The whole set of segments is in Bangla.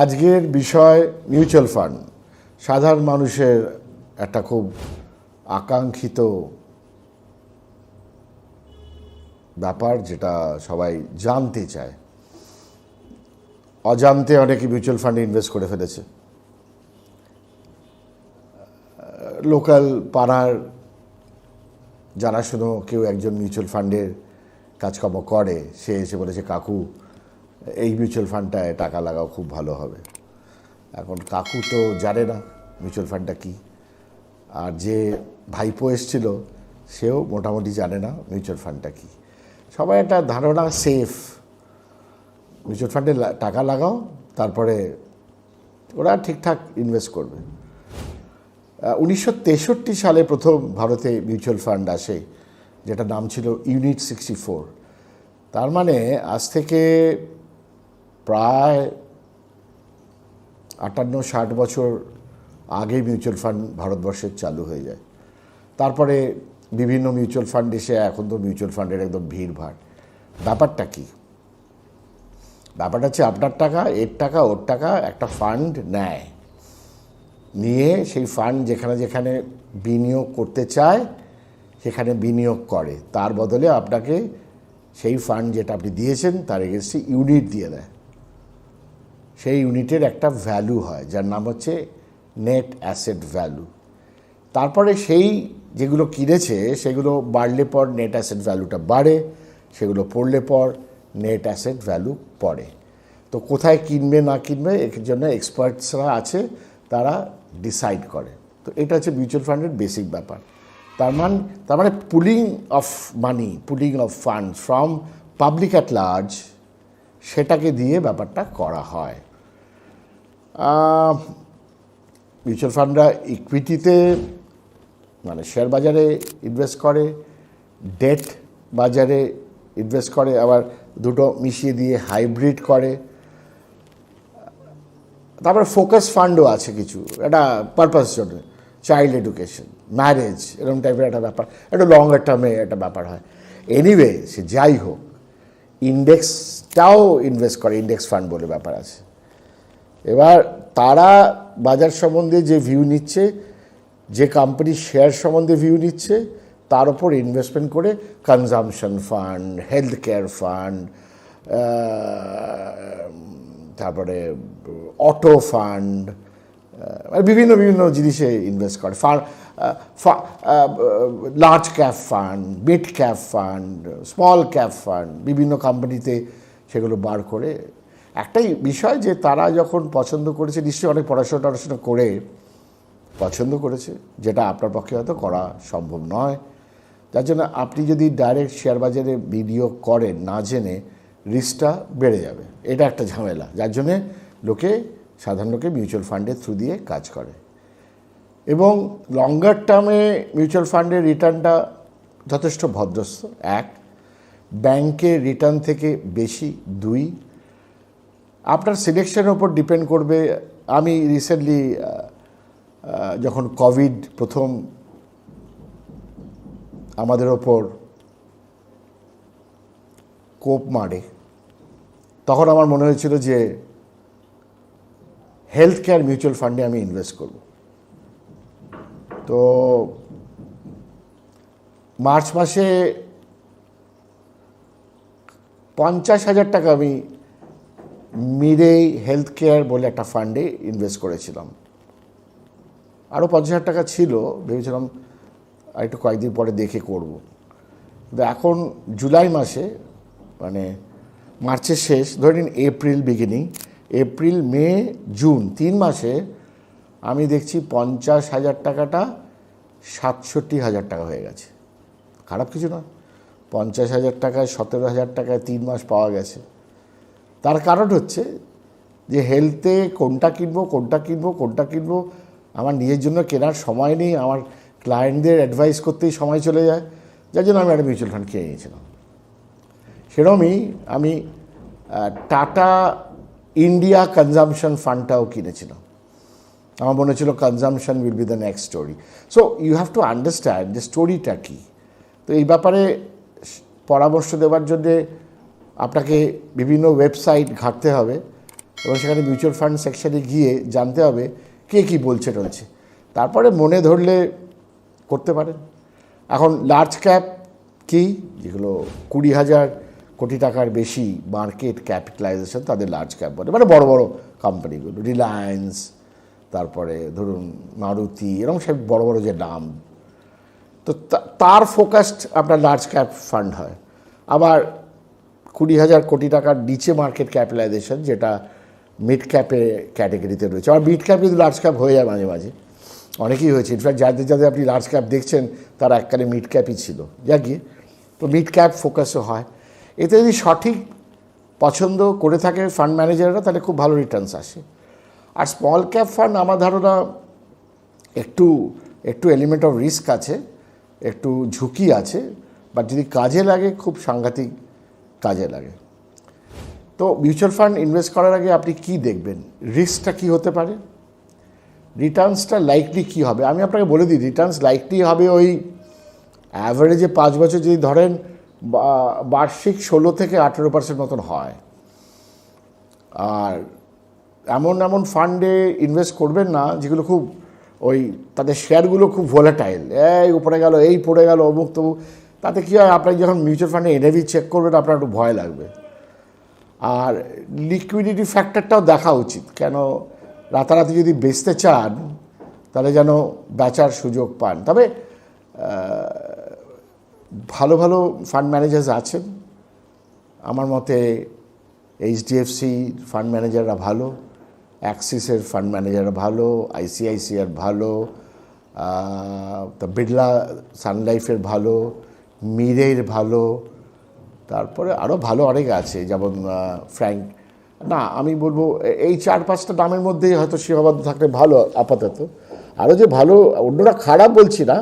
আজকের বিষয় মিউচুয়াল ফান্ড। সাধারণ মানুষের একটা খুব আকাঙ্ক্ষিত ব্যাপার, যেটা সবাই জানতে চায়। অজান্তে অনেকে মিউচুয়াল ফান্ডে ইনভেস্ট করে ফেলেছে। লোকাল পাড়ার জানাশুনো কেউ একজন মিউচুয়াল ফান্ডের কাজকর্ম করে, সে এসে বলেছে, কাকু এই মিউচুয়াল ফান্ডটায় টাকা লাগাও, খুব ভালো হবে। এখন কাকু তো জানে না মিউচুয়াল ফান্ডটা কী, আর যে ভাইপো এসছিল সেও মোটামুটি জানে না মিউচুয়াল ফান্ডটা কী। সবাই একটা ধারণা, সেফ, মিউচুয়াল ফান্ডে টাকা লাগাও, তারপরে ওরা ঠিকঠাক ইনভেস্ট করবে। 1963 সালে প্রথম ভারতে মিউচুয়াল ফান্ড আসে, যেটা নাম ছিল ইউনিট 64। তার মানে আজ থেকে প্রায় 58-60 বছর আগে মিউচুয়াল ফান্ড ভারতবর্ষের চালু হয়ে যায়। তারপরে বিভিন্ন মিউচুয়াল ফান্ড এসে এখন তো মিউচুয়াল ফান্ডের একদম ভিড়ভাড়। ব্যাপারটা কি? ব্যাপারটা হচ্ছে আপনার টাকা, এর টাকা, ওর টাকা একটা ফান্ড নেয়, নিয়ে সেই ফান্ড যেখানে যেখানে বিনিয়োগ করতে চায় সেখানে বিনিয়োগ করে। তার বদলে আপনাকে সেই ফান্ড যেটা আপনি দিয়েছেন তার এগেন্সটে ইউনিট দিয়ে দেয়। সেই ইউনিটের একটা ভ্যালু হয়, যার নাম হচ্ছে নেট অ্যাসেট ভ্যালু। তারপরে সেই যেগুলো কিনেছে সেগুলো বাড়লে পর নেট অ্যাসেট ভ্যালুটা বাড়ে, সেগুলো পড়লে পর নেট অ্যাসেট ভ্যালু পড়ে। তো কোথায় কিনবে না কিনবে এর জন্য এক্সপার্টসরা আছে, তারা ডিসাইড করে। তো এটা হচ্ছে মিউচুয়াল ফান্ডের বেসিক ব্যাপার। তার মানে pooling of money, pooling of fund from public at large, সেটাকে দিয়ে ব্যাপারটা করা হয়। মিউচুয়াল ফান্ডরা ইকুইটিতে মানে শেয়ার বাজারে ইনভেস্ট করে, ডেট বাজারে ইনভেস্ট করে, আবার দুটো মিশিয়ে দিয়ে হাইব্রিড করে। তারপরে ফোকাস ফান্ডও আছে কিছু, এটা পারপাস জন্য, চাইল্ড এডুকেশন, ম্যারেজ, এরকম টাইপের একটা ব্যাপার, একটা লঙ্গার টার্মে একটা ব্যাপার হয়। এনিওয়ে, সে যাই হোক, ইন্ডেক্সটাও ইনভেস্ট করে, ইন্ডেক্স ফান্ড বলে ব্যাপার আছে। এবার তারা বাজার সম্বন্ধে যে ভিউ নিচ্ছে, যে কোম্পানির শেয়ার সম্বন্ধে ভিউ নিচ্ছে, তার উপর ইনভেস্টমেন্ট করে consumption fund, health care fund, তারপরে অটো ফান্ড, বিভিন্ন বিভিন্ন জিনিসে ইনভেস্ট করে। Large cap fund, mid cap fund, small cap fund, বিভিন্ন কোম্পানিতে সেগুলো বার করে। একটাই বিষয় যে তারা যখন পছন্দ করেছে, নিশ্চয়ই অনেক পড়াশোনা করে পছন্দ করেছে, যেটা আপনার পক্ষে হয়তো করা সম্ভব নয়। যার জন্য আপনি যদি ডাইরেক্ট শেয়ার বাজারে বিনিয়োগ করেন না জেনে, রিস্কটা বেড়ে যাবে। এটা একটা ঝামেলা, যার জন্যে সাধারণ লোকে মিউচুয়াল ফান্ডের থ্রু দিয়ে কাজ করে। এবং লঙ্গার টার্মে মিউচুয়াল ফান্ডের রিটার্নটা যথেষ্ট ভদ্রস্থ। এক, ব্যাংকের রিটার্ন থেকে বেশি। দুই, আপনার সিলেকশনের ওপর ডিপেন্ড করবে। আমি রিসেন্টলি যখন কোভিড প্রথম আমাদের ওপর কোপ মারে, তখন আমার মনে হয়েছিল যে হেলথ কেয়ার মিউচুয়াল ফান্ডে আমি ইনভেস্ট করব। তো মার্চ মাসে 50,000 টাকা আমি মিরেই হেলথ কেয়ার বলে একটা ফান্ডে ইনভেস্ট করেছিলাম। আরও 50,000 টাকা ছিল, ভেবেছিলাম আর একটু কয়েকদিন পরে দেখে করব। কিন্তু এখন জুলাই মাসে, মানে মার্চের শেষ, ধরে নিন April beginning, April May June, 3 মাসে আমি দেখছি 50,000 টাকাটা 67,000 টাকা হয়ে গেছে। খারাপ কিছু না, 50,000 টাকায় 17,000 টাকায় 3 মাস পাওয়া গেছে। তার কারণ হচ্ছে যে হেলথে কোনটা কিনবো, আমার নিজের জন্য কেনার সময় নেই, আমার ক্লায়েন্টদের অ্যাডভাইস করতেই সময় চলে যায়, যার জন্য আমি একটা মিউচুয়াল ফান্ড কিনে নিয়েছিলাম। সেরকমই আমি টাটা ইন্ডিয়া কনজামশন ফান্ডটাও কিনেছিলাম। আমার মনে হচ্ছিল consumption will be the next story. So you have to understand যে স্টোরিটা কী। তো এই ব্যাপারে পরামর্শ দেওয়ার জন্যে আপনাকে বিভিন্ন ওয়েবসাইট ঘাঁটতে হবে, এবং সেখানে মিউচুয়াল ফান্ড সেকশনে গিয়ে জানতে হবে কে কী বলছে টলছে, তারপরে মনে ধরলে করতে পারেন। এখন লার্জ ক্যাপ কি, যেগুলো 20,000 কোটি টাকার বেশি মার্কেট ক্যাপিটালাইজেশন, তাদের লার্জ ক্যাপ বলে, মানে বড় বড় কোম্পানিগুলো, রিলায়েন্স, তারপরে ধরুন মারুতি, এরকম সব বড় বড় যে নাম, তো তার ফোকাসড আপনার লার্জ ক্যাপ ফান্ড হয়। আবার 20,000 কোটি টাকার নিচে মার্কেট ক্যাপিটালাইজেশন, যেটা মিড ক্যাপে ক্যাটেগরিতে রয়েছে। আর মিড ক্যাপ কিন্তু লার্জ ক্যাপ হয়ে যায় মাঝে মাঝে, অনেকেই হয়েছে। ইনফ্যাক্ট যাদের যাদের আপনি লার্জ ক্যাপ দেখছেন তারা এককালে মিড ক্যাপই ছিল, যা গিয়ে তো মিড ক্যাপ ফোকাসও হয়। এতে যদি সঠিক পছন্দ করে থাকে ফান্ড ম্যানেজাররা, তাহলে খুব ভালো রিটার্নস আসে। আর স্মল ক্যাপ ফান্ড আমার ধারণা একটু একটু এলিমেন্ট অফ রিস্ক আছে, একটু ঝুঁকি আছে, বাট যদি কাজে লাগে খুব সাংঘাতিক কাজে লাগে। তো মিউচুয়াল ফান্ড ইনভেস্ট করার আগে আপনি কি দেখবেন, রিস্কটা কি হতে পারে, রিটার্নসটা লাইকলি কী হবে। আমি আপনাকে বলে দিই, রিটার্নস লাইকলি হবে ওই অ্যাভারেজে 5 বছর যদি ধরেন বার্ষিক 16 থেকে 18% মতন হয়। আর এমন এমন ফান্ডে ইনভেস্ট করবেন না যেগুলো খুব ওই তাদের শেয়ারগুলো খুব ভোলাটাইল, এই উপরে গেল, এই পড়ে গেল, অমুক তমুক। তাতে কী হয়, আপনি যখন মিউচুয়াল ফান্ডে এনএভি চেক করবেন আপনার একটু ভয় লাগবে। আর লিকুইডিটি ফ্যাক্টরটাও দেখা উচিত, কেন রাতারাতি যদি বেচতে চান তাহলে যেন বেচার সুযোগ পান। তবে ভালো ভালো ফান্ড ম্যানেজার্স আছেন আমার মতে। এইচডিএফসি ফান্ড ম্যানেজাররা ভালো, অ্যাক্সিসের ফান্ড ম্যানেজাররা ভালো, আইসিআইসিআর ভালো, বিড়লা সানলাইফের ভালো, মিরের ভালো, তারপরে আরও ভালো অনেক আছে, যেমন ফ্র্যাঙ্ক। না, আমি বলবো এই 4-5টা নামের মধ্যেই হয়তো সীমাবদ্ধ থাকলে ভালো আপাতত। আরও যে ভালো, অন্যরা খারাপ বলছি না,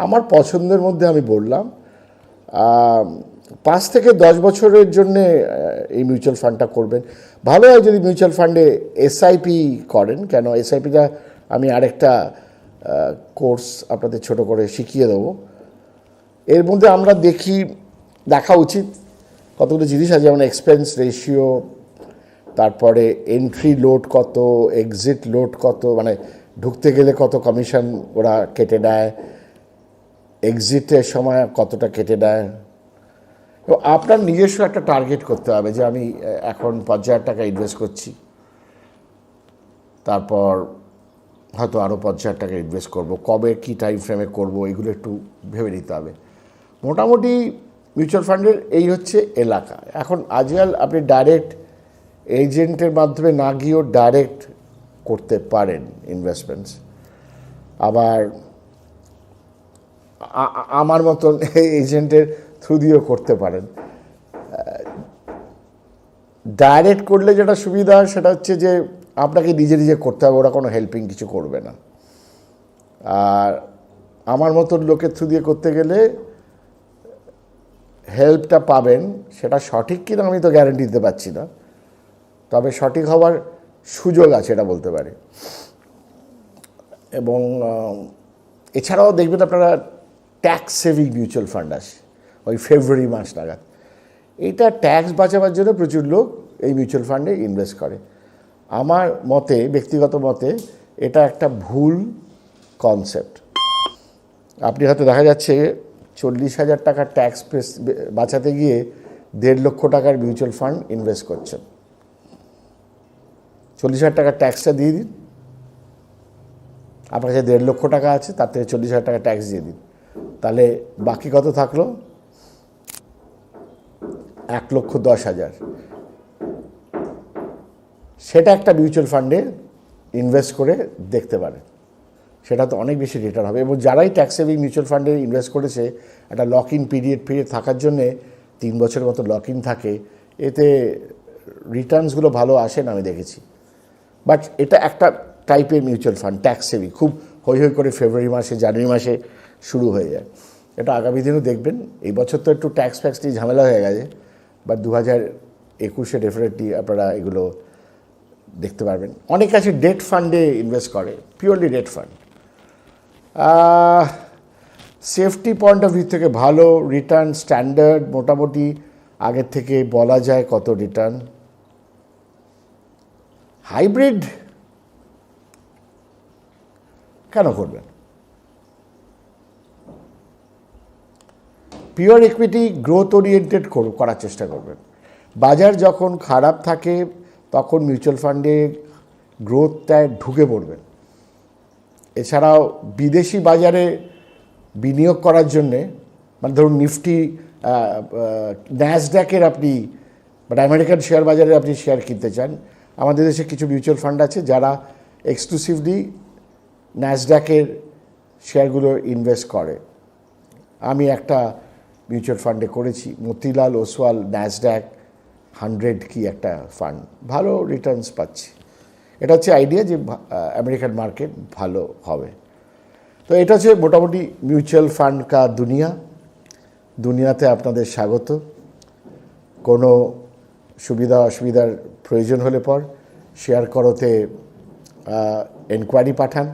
আমার পছন্দের মধ্যে আমি বললাম 5 থেকে 10 বছরের জন্যে এই মিউচুয়াল ফান্ডটা করবেন। ভালো হয় যদি মিউচুয়াল ফান্ডে এসআইপি করেন, কেন এসআইপিটা আমি আরেকটা কোর্স আপনাদের ছোট করে শিখিয়ে দেবো। এর মধ্যে আমরা দেখা উচিত কতগুলো জিনিস আছে, যেমন এক্সপেন্স রেশিও, তারপরে এন্ট্রি লোড কত, এক্সিট লোড কত, মানে ঢুকতে গেলে কত কমিশন ওরা কেটে নেয়, এক্সিটের সময় কতটা কেটে নেয়। তো আপনার নিজস্ব একটা টার্গেট করতে হবে যে আমি এখন 50,000 টাকা ইনভেস্ট করছি, তারপর হয়তো আরও 50,000 টাকা ইনভেস্ট করব, কবে কী টাইম ফ্রেমে করব, এগুলো একটু ভেবে নিতে হবে। মোটামুটি মিউচুয়াল ফান্ডের এই হচ্ছে এলাকা। এখন আজকাল আপনি ডাইরেক্ট এজেন্টের মাধ্যমে না গিয়েও ডাইরেক্ট করতে পারেন ইনভেস্টমেন্টস। আবার আমার মতন এজেন্টের থ্রু দিয়েও করতে পারেন। ডাইরেক্ট করলে যেটা সুবিধা সেটা হচ্ছে যে আপনাকে নিজে নিজে করতে হবে, ওরা কোনো হেল্পিং কিছু করবে না। আর আমার মতন লোকের থ্রু দিয়ে করতে গেলে হেল্পটা পাবেন, সেটা সঠিক কিনা আমি তো গ্যারান্টি দিতে পারছি না, তবে সঠিক হওয়ার সুযোগ আছে এটা বলতে পারি। এবং এছাড়াও দেখবেন আপনারা ট্যাক্স সেভিং মিউচুয়াল ফান্ড আসে ওই ফেব্রুয়ারি মাস নাগাদ। এটা ট্যাক্স বাঁচাবার জন্য প্রচুর লোক এই মিউচুয়াল ফান্ডে ইনভেস্ট করে। আমার মতে, ব্যক্তিগত মতে, এটা একটা ভুল কনসেপ্ট। আপনি হয়তো দেখা যাচ্ছে 40,000 টাকার ট্যাক্স বাঁচাতে গিয়ে 1.5 লক্ষ টাকার মিউচুয়াল ফান্ড ইনভেস্ট করছেন। 40,000 টাকার ট্যাক্সটা দিয়ে দিন, আপনার কাছে 1.5 লক্ষ টাকা আছে, তার থেকে 40,000 টাকা ট্যাক্স দিয়ে দিন, তাহলে বাকি কত থাকলো? 1,10,000। সেটা একটা মিউচুয়াল ফান্ডে ইনভেস্ট করে দেখতে পারেন, সেটা তো অনেক বেশি রিটার্ন হবে। এবং যারাই ট্যাক্স সেভিং মিউচুয়াল ফান্ডে ইনভেস্ট করেছে, একটা লক ইন পিরিয়ড থাকার জন্যে 3 বছরের মতো লক ইন থাকে, এতে রিটার্নসগুলো ভালো আসে না আমি দেখেছি। বাট এটা একটা টাইপের মিউচুয়াল ফান্ড ট্যাক্স সেভিং, খুব হৈ হৈ করে ফেব্রুয়ারি মাসে জানুয়ারি মাসে শুরু হয়ে যায়। এটা আগামী দিনও দেখবেন। এই বছর তো একটু ট্যাক্স ফ্যাক্স নিয়ে ঝামেলা হয়ে গেছে, বাট 2021-এ ডেফিনেটলি আপনারা এগুলো দেখতে পারবেন। অনেক আছে ডেট ফান্ডে ইনভেস্ট করে, purely date fund. Safety point of view থেকে ভালো, রিটার্ন স্ট্যান্ডার্ড মোটামুটি আগের থেকে বলা যায় কত রিটার্ন। হাইব্রিড কেন করবেন? পিওর ইকুইটি গ্রোথ ওরিয়েন্টেড করার চেষ্টা করবেন। বাজার যখন খারাপ থাকে তখন মিউচুয়াল ফান্ডে গ্রোথটায় ঢুকে পড়বেন। এছাড়াও বিদেশি বাজারে বিনিয়োগ করার জন্যে, মানে ধরুন নিফটি, ন্যাসড্যাকের আপনি বাট আমেরিকান শেয়ার বাজারে আপনি শেয়ার কিনতে চান, আমাদের দেশে কিছু মিউচুয়াল ফান্ড আছে যারা এক্সক্লুসিভলি ন্যাসড্যাকের শেয়ারগুলো ইনভেস্ট করে। আমি একটা মিউচুয়াল ফান্ডে করেছি, মতিলাল ওসওয়াল ন্যাসড্যাক 100 কি একটা ফান্ড, ভালো রিটার্নস পাচ্ছি। এটা হচ্ছে আইডিয়া যে আমেরিকান মার্কেট ভালো হবে। তো এটা হচ্ছে মোটামুটি মিউচুয়াল ফান্ড কা দুনিয়াতে আপনাদের স্বাগত। কোনো সুবিধা অসুবিধার প্রয়োজন হলে পর শেয়ার করতে এনকোয়ারি পাঠান,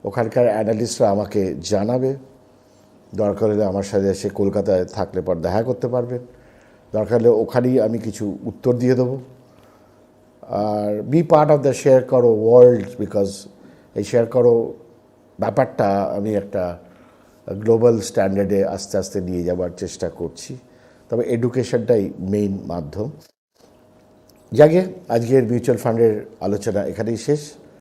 ওখানকার অ্যানালিস্টরা আমাকে জানাবে। দরকার হলে আমার সাথে এসে কলকাতায় থাকলে পর দেখা করতে পারবেন, দরকার হলে ওখানেই আমি কিছু উত্তর দিয়ে দেবো। আর B part of the share করো ওয়ার্ল্ড, বিকজ এই শেয়ার করো ব্যাপারটা আমি একটা গ্লোবাল স্ট্যান্ডার্ডে আস্তে আস্তে নিয়ে যাওয়ার চেষ্টা করছি। তবে এডুকেশনটাই মেইন মাধ্যম। যাকে আজকের মিউচুয়াল ফান্ডের আলোচনা এখানেই শেষ।